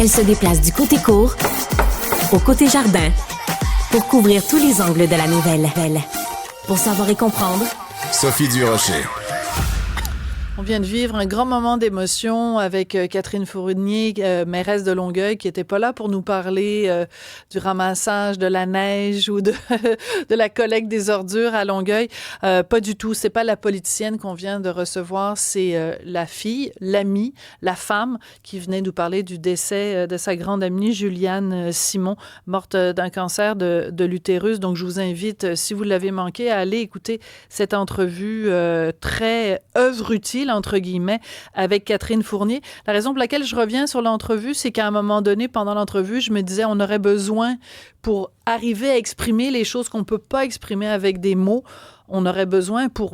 Elle se déplace du côté court au côté jardin pour couvrir tous les angles de la nouvelle. Pour savoir et comprendre, Sophie Durocher. On vient de vivre un grand moment d'émotion avec Catherine Fournier, mairesse de Longueuil, qui n'était pas là pour nous parler du ramassage de la neige ou de la collecte des ordures à Longueuil. Pas du tout. C'est pas la politicienne qu'on vient de recevoir, c'est la fille, l'amie, la femme qui venait nous parler du décès de sa grande amie Juliane Simon, morte d'un cancer de l'utérus. Donc, je vous invite, si vous l'avez manqué, à aller écouter cette entrevue très œuvre utile, entre guillemets, avec Catherine Fournier. La raison pour laquelle je reviens sur l'entrevue, c'est qu'à un moment donné, pendant l'entrevue, je me disais, on aurait besoin, pour arriver à exprimer les choses qu'on ne peut pas exprimer avec des mots, on aurait besoin, pour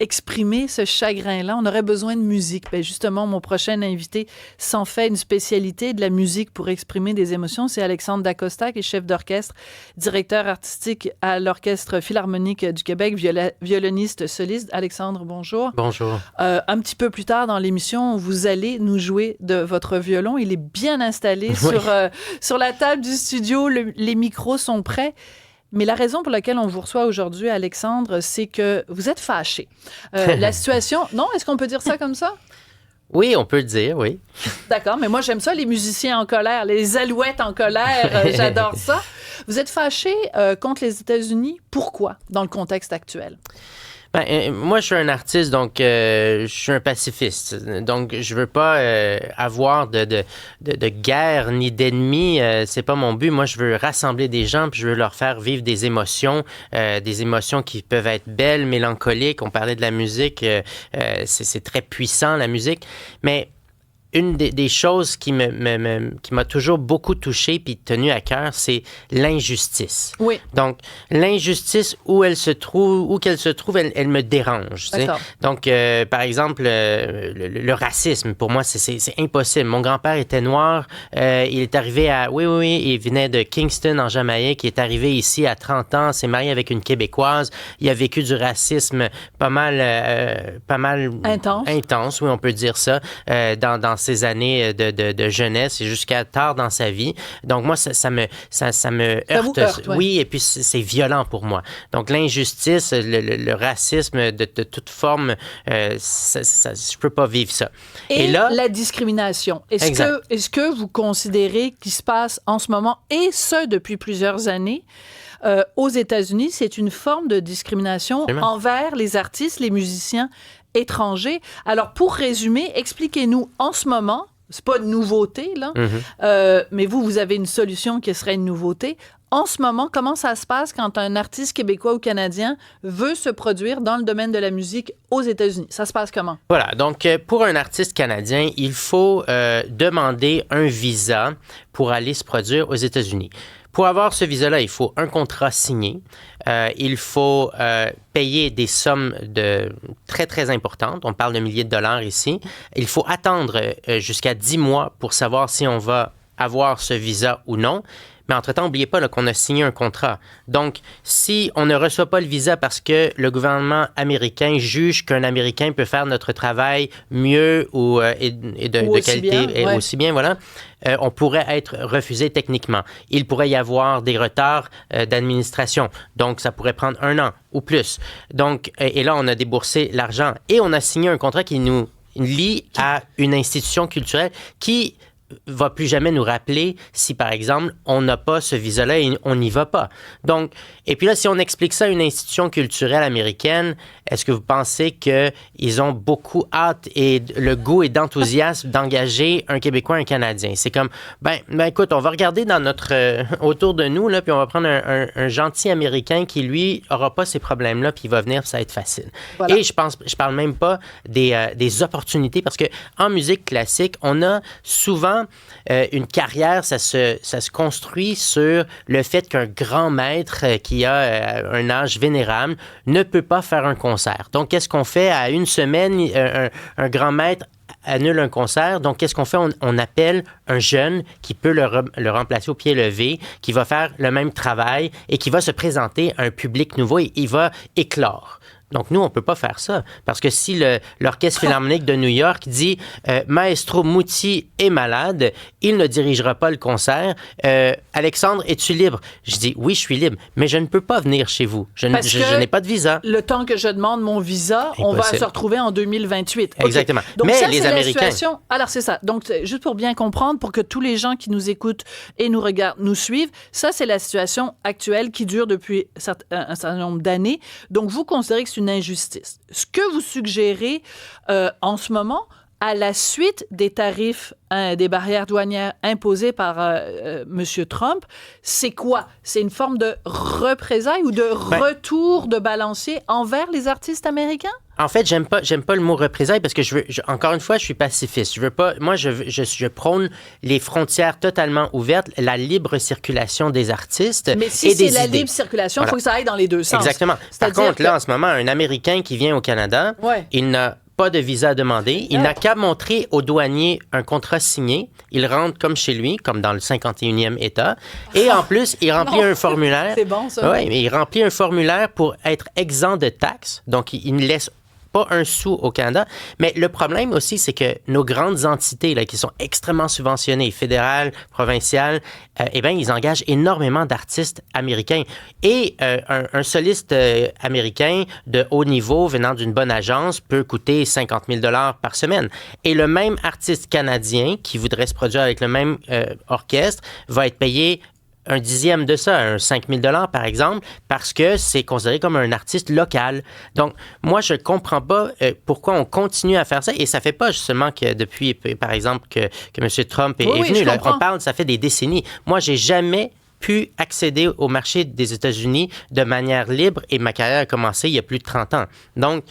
exprimer ce chagrin-là, on aurait besoin de musique. Bien, justement, mon prochain invité s'en fait une spécialité de la musique pour exprimer des émotions. C'est Alexandre Dacosta, qui est chef d'orchestre, directeur artistique à l'Orchestre Philharmonique du Québec, violoniste soliste. Alexandre, bonjour. Bonjour. Un petit peu plus tard dans l'émission, vous allez nous jouer de votre violon. Il est bien installé sur la table du studio. Les micros sont prêts. Mais la raison pour laquelle on vous reçoit aujourd'hui, Alexandre, c'est que vous êtes fâché. La situation... Non, est-ce qu'on peut dire ça comme ça? Oui, on peut le dire, oui. D'accord, mais moi, j'aime ça, les musiciens en colère, les alouettes en colère, j'adore ça. Vous êtes fâché contre les États-Unis. Pourquoi, dans le contexte actuel? Moi, je suis un artiste, donc je suis un pacifiste. Donc, je veux pas avoir de guerre ni d'ennemis. C'est pas mon but. Moi, je veux rassembler des gens, puis je veux leur faire vivre des émotions qui peuvent être belles, mélancoliques. On parlait de la musique. C'est très puissant, la musique. Mais une des choses qui m'a toujours beaucoup touché puis tenu à cœur, c'est l'injustice. Oui. Donc, l'injustice, où qu'elle se trouve, elle me dérange. Donc, par exemple, le racisme, pour moi, c'est impossible. Mon grand-père était noir. Il est arrivé il venait de Kingston, en Jamaïque. Il est arrivé ici à 30 ans, s'est marié avec une Québécoise. Il a vécu du racisme pas mal intense, oui, on peut dire ça, dans ses années de jeunesse et jusqu'à tard dans sa vie. Donc, moi, ça me heurte. Oui, et puis c'est violent pour moi. Donc, l'injustice, le racisme de toute forme, je peux pas vivre ça. Et là, la discrimination. Est-ce que vous considérez qu'il se passe en ce moment, et ce, depuis plusieurs années, aux États-Unis, c'est une forme de discrimination envers les artistes, les musiciens étrangers. Alors, pour résumer, expliquez-nous en ce moment, c'est pas une nouveauté, là, mais vous avez une solution qui serait une nouveauté. En ce moment, comment ça se passe quand un artiste québécois ou canadien veut se produire dans le domaine de la musique aux États-Unis? Ça se passe comment? Voilà, donc pour un artiste canadien, il faut demander un visa pour aller se produire aux États-Unis. Pour avoir ce visa-là, il faut un contrat signé. Il faut payer des sommes très, très importantes. On parle de milliers de dollars ici. Il faut attendre jusqu'à 10 mois pour savoir si on va avoir ce visa ou non. Mais entre-temps, n'oubliez pas qu'on a signé un contrat. Donc, si on ne reçoit pas le visa parce que le gouvernement américain juge qu'un Américain peut faire notre travail mieux et de qualité, aussi bien, voilà, on pourrait être refusé techniquement. Il pourrait y avoir des retards d'administration. Donc, ça pourrait prendre 1 an ou plus. Donc, et là, on a déboursé l'argent et on a signé un contrat qui nous lie à une institution culturelle qui va plus jamais nous rappeler si, par exemple, on n'a pas ce visa-là et on n'y va pas. Donc, et puis là, si on explique ça à une institution culturelle américaine, est-ce que vous pensez qu'ils ont beaucoup hâte et le goût et d'enthousiasme d'engager un Québécois, un Canadien? C'est comme, écoute, on va regarder dans autour de nous, là, puis on va prendre un gentil Américain qui, lui, aura pas ces problèmes-là, puis il va venir, ça va être facile. Voilà. Et je parle même pas des opportunités, parce que en musique classique, on a souvent une carrière, ça se construit sur le fait qu'un grand maître qui a un âge vénérable ne peut pas faire un concert. Donc, qu'est-ce qu'on fait? À une semaine, un grand maître annule un concert. Donc, qu'est-ce qu'on fait? On appelle un jeune qui peut le remplacer au pied levé, qui va faire le même travail et qui va se présenter à un public nouveau et il va éclore. Donc, nous, on ne peut pas faire ça. Parce que si l'Orchestre Philharmonique de New York dit Maestro Muti est malade, il ne dirigera pas le concert. Alexandre, es-tu libre? Je dis oui, je suis libre, mais je ne peux pas venir chez vous. Je n'ai pas de visa. Le temps que je demande mon visa, impossible. On va se retrouver en 2028. Exactement. Donc, mais ça, les Américains. Alors, c'est ça. Donc, juste pour bien comprendre, pour que tous les gens qui nous écoutent et nous regardent, nous suivent, ça, c'est la situation actuelle qui dure depuis un certain nombre d'années. Donc, vous considérez que c'est une injustice. Ce que vous suggérez en ce moment, à la suite des tarifs, des barrières douanières imposées par M. Trump, c'est quoi? C'est une forme de représailles ou de retour de balancier envers les artistes américains? En fait, j'aime pas le mot représailles parce que encore une fois, je suis pacifiste. Je veux pas, moi, je prône les frontières totalement ouvertes, la libre circulation des artistes. Mais si c'est la libre circulation, il faut que ça aille dans les deux sens. Exactement. Par contre, là, en ce moment, un Américain qui vient au Canada, il n'a pas de visa à demander. Il n'a qu'à montrer aux douaniers un contrat signé. Il rentre comme chez lui, comme dans le 51e État. Et en plus, il remplit un formulaire. C'est bon, ça. Oui, il remplit un formulaire pour être exempt de taxes. Donc, il ne laisse pas un sou au Canada. Mais le problème aussi, c'est que nos grandes entités là, qui sont extrêmement subventionnées, fédérales, provinciales, eh bien, ils engagent énormément d'artistes américains. Et un soliste américain de haut niveau venant d'une bonne agence peut coûter 50 000 $ par semaine. Et le même artiste canadien qui voudrait se produire avec le même orchestre va être payé un dixième de ça, un 5 000 $ par exemple, parce que c'est considéré comme un artiste local. Donc, moi, je ne comprends pas pourquoi on continue à faire ça. Et ça ne fait pas seulement que depuis, par exemple, que M. Trump est venu. Là, on parle, ça fait des décennies. Moi, j'ai jamais pu accéder au marché des États-Unis de manière libre et ma carrière a commencé il y a plus de 30 ans. Donc,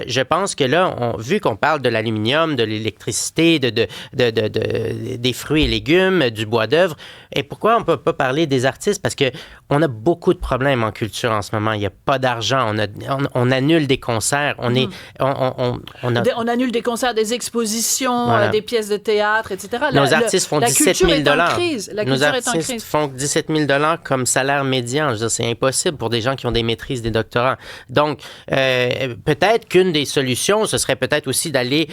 je pense que là, vu qu'on parle de l'aluminium, de l'électricité, des fruits et légumes, du bois d'œuvre, et pourquoi on ne peut pas parler des artistes? Parce qu'on a beaucoup de problèmes en culture en ce moment. Il n'y a pas d'argent. On annule des concerts. On annule des concerts, des expositions, des pièces de théâtre, etc. Nos artistes font 17 000 $. Nos artistes font 17 000 $ comme salaire médian. Je veux dire, c'est impossible pour des gens qui ont des maîtrises, des doctorats. Donc, peut-être qu'une des solutions, ce serait peut-être aussi d'aller,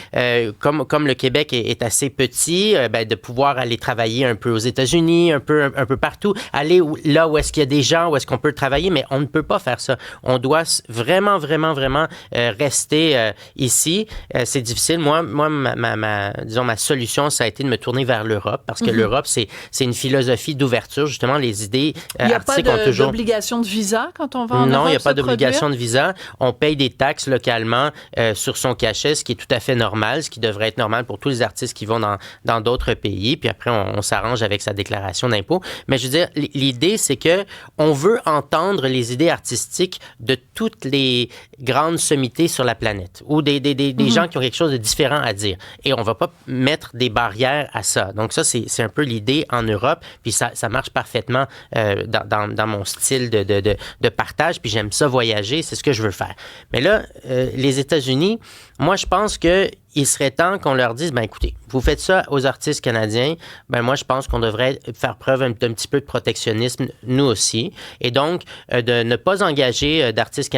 comme le Québec est assez petit, de pouvoir aller travailler un peu aux États-Unis, un peu partout, aller là où est-ce qu'il y a des gens, où est-ce qu'on peut travailler, mais on ne peut pas faire ça. On doit vraiment, vraiment, vraiment rester ici. C'est difficile. Moi, ma solution, ça a été de me tourner vers l'Europe, parce que l'Europe, c'est une philosophie d'ouverture, justement, les idées artistiques ont toujours... Il n'y a pas d'obligation de visa quand on va en Europe? Non, il n'y a pas d'obligation de visa. On paye des taxes localement sur son cachet, ce qui est tout à fait normal, ce qui devrait être normal pour tous les artistes qui vont dans d'autres pays. Puis après, on s'arrange avec sa déclaration d'impôt. Mais je veux dire, l'idée, c'est que on veut entendre les idées artistiques de toutes les grandes sommités sur la planète ou des gens qui ont quelque chose de différent à dire. Et on ne va pas mettre des barrières à ça. Donc ça, c'est un peu l'idée en Europe. Puis ça marche parfaitement dans mon style de partage, puis j'aime ça voyager, c'est ce que je veux faire. Mais là, les États-Unis, moi, je pense qu'il serait temps qu'on leur dise, écoutez, vous faites ça aux artistes canadiens, moi, je pense qu'on devrait faire preuve d'un petit peu de protectionnisme, nous aussi, et donc de ne pas engager d'artistes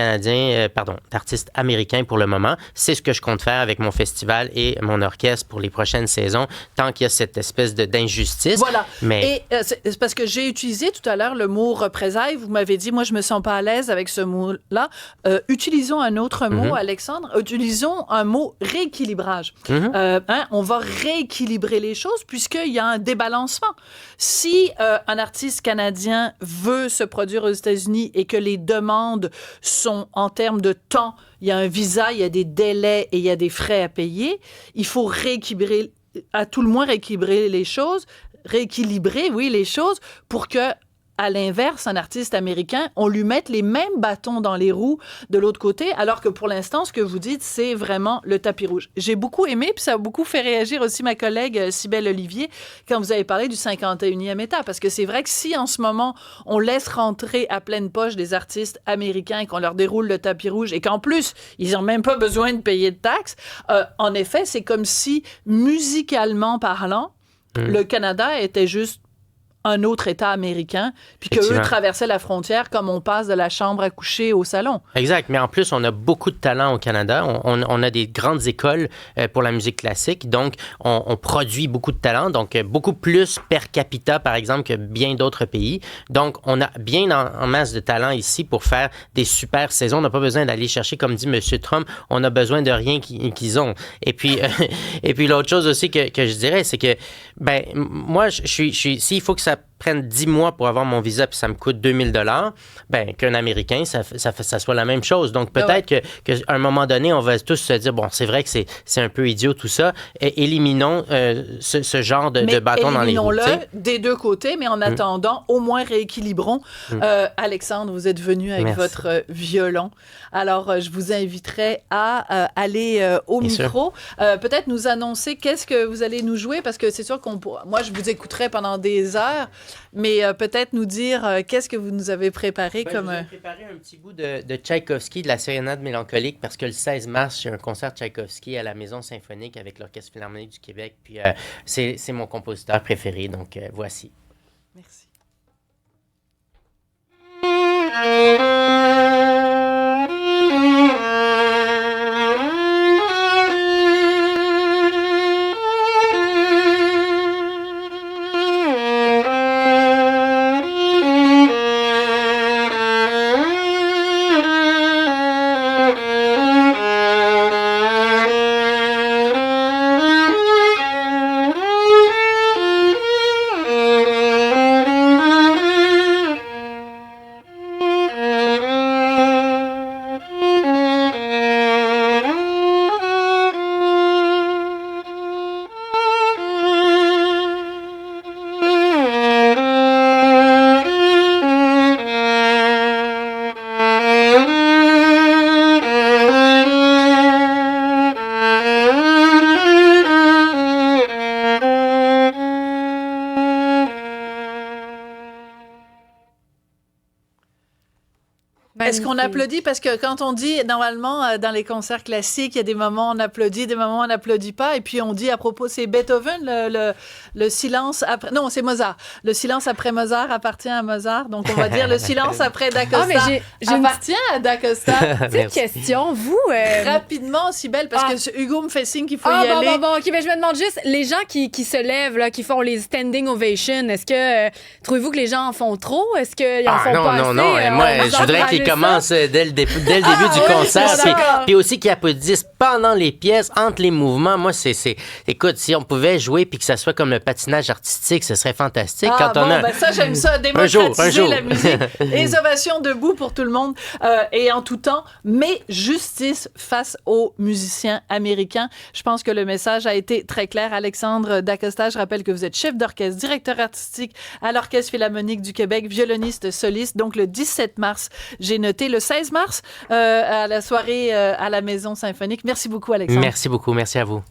américains pour le moment. C'est ce que je compte faire avec mon festival et mon orchestre pour les prochaines saisons, tant qu'il y a cette espèce d'injustice. Voilà. Mais... Et c'est parce que j'ai utilisé tout à l'heure le mot représailles. Vous m'avez dit, moi, je me sens pas à l'aise avec ce mot-là. Utilisons un autre mot, Alexandre. Utilisons un mot rééquilibrage. On va rééquilibrer les choses puisqu'il y a un débalancement. Si un artiste canadien veut se produire aux États-Unis et que les demandes sont en termes de temps, il y a un visa, il y a des délais et il y a des frais à payer, il faut rééquilibrer, à tout le moins rééquilibrer les choses pour que, à l'inverse, un artiste américain, on lui mette les mêmes bâtons dans les roues de l'autre côté, alors que pour l'instant, ce que vous dites, c'est vraiment le tapis rouge. J'ai beaucoup aimé, puis ça a beaucoup fait réagir aussi ma collègue Cybèle Olivier, quand vous avez parlé du 51e État, parce que c'est vrai que si en ce moment, on laisse rentrer à pleine poche des artistes américains et qu'on leur déroule le tapis rouge, et qu'en plus, ils n'ont même pas besoin de payer de taxes, en effet, c'est comme si, musicalement parlant, le Canada était juste un autre État américain, puis qu'eux Effectivement. traversaient la frontière comme on passe de la chambre à coucher au salon. Exact, mais en plus, on a beaucoup de talent au Canada. On a des grandes écoles pour la musique classique, donc on produit beaucoup de talent, donc beaucoup plus per capita, par exemple, que bien d'autres pays. Donc, on a bien en masse de talent ici pour faire des super saisons. On n'a pas besoin d'aller chercher, comme dit M. Trump, on a besoin de rien qu'ils ont. Et puis, l'autre chose aussi que je dirais, c'est que, ben, moi, je suis s'il faut que ça prenne 10 mois pour avoir mon visa puis ça me coûte 2000 $, ben qu'un Américain, ça soit la même chose. Donc, peut-être qu'à un moment donné, on va tous se dire, bon, c'est vrai que c'est un peu idiot tout ça, et éliminons ce genre de bâton dans les roues. Éliminons-le des deux côtés, mais en attendant, au moins rééquilibrons. Alexandre, vous êtes venu avec Merci. votre violon. Alors, je vous inviterai à aller au Bien micro. Peut-être nous annoncer qu'est-ce que vous allez nous jouer, parce que c'est sûr moi, je vous écouterai pendant des heures, mais peut-être nous dire qu'est-ce que vous nous avez préparé comme... Je vous ai préparé un petit bout de Tchaïkovski, de la sérénade mélancolique, parce que le 16 mars, j'ai un concert Tchaïkovski à la Maison symphonique avec l'Orchestre philharmonique du Québec. Puis c'est mon compositeur préféré, donc voici. Merci. Est-ce qu'on applaudit? Parce que quand on dit, normalement, dans les concerts classiques, il y a des moments où on applaudit, des moments où on n'applaudit pas. Et puis, on dit à propos, c'est Beethoven, le silence après... Non, c'est Mozart. Le silence après Mozart appartient à Mozart. Donc, on va dire le silence après D'Acosta appartient à D'Acosta. Petite question, vous... Rapidement, Cybèle, parce que Hugo me fait signe qu'il faut y aller. Bon. OK, ben, je me demande juste, les gens qui se lèvent, là, qui font les standing ovations, est-ce que... trouvez-vous que les gens en font trop? Est-ce qu'ils en font pas assez? Non. Moi, je voudrais qu'ils commencent dès le début du concert. Puis aussi qu'ils applaudissent pendant les pièces, entre les mouvements. Moi, écoute, si on pouvait jouer puis que ça soit comme le patinage artistique, ce serait fantastique. Ça, j'aime ça, démocratiser la musique. Les ovations debout pour tout le monde et en tout temps, mais justice face aux musiciens américains. Je pense que le message a été très clair. Alexandre D'Acosta, je rappelle que vous êtes chef d'orchestre, directeur artistique à l'Orchestre philharmonique du Québec, violoniste soliste. Donc, le 17 mars, j'ai noté le 16 mars à la soirée à la Maison symphonique. Merci beaucoup, Alexandre. Merci beaucoup. Merci à vous.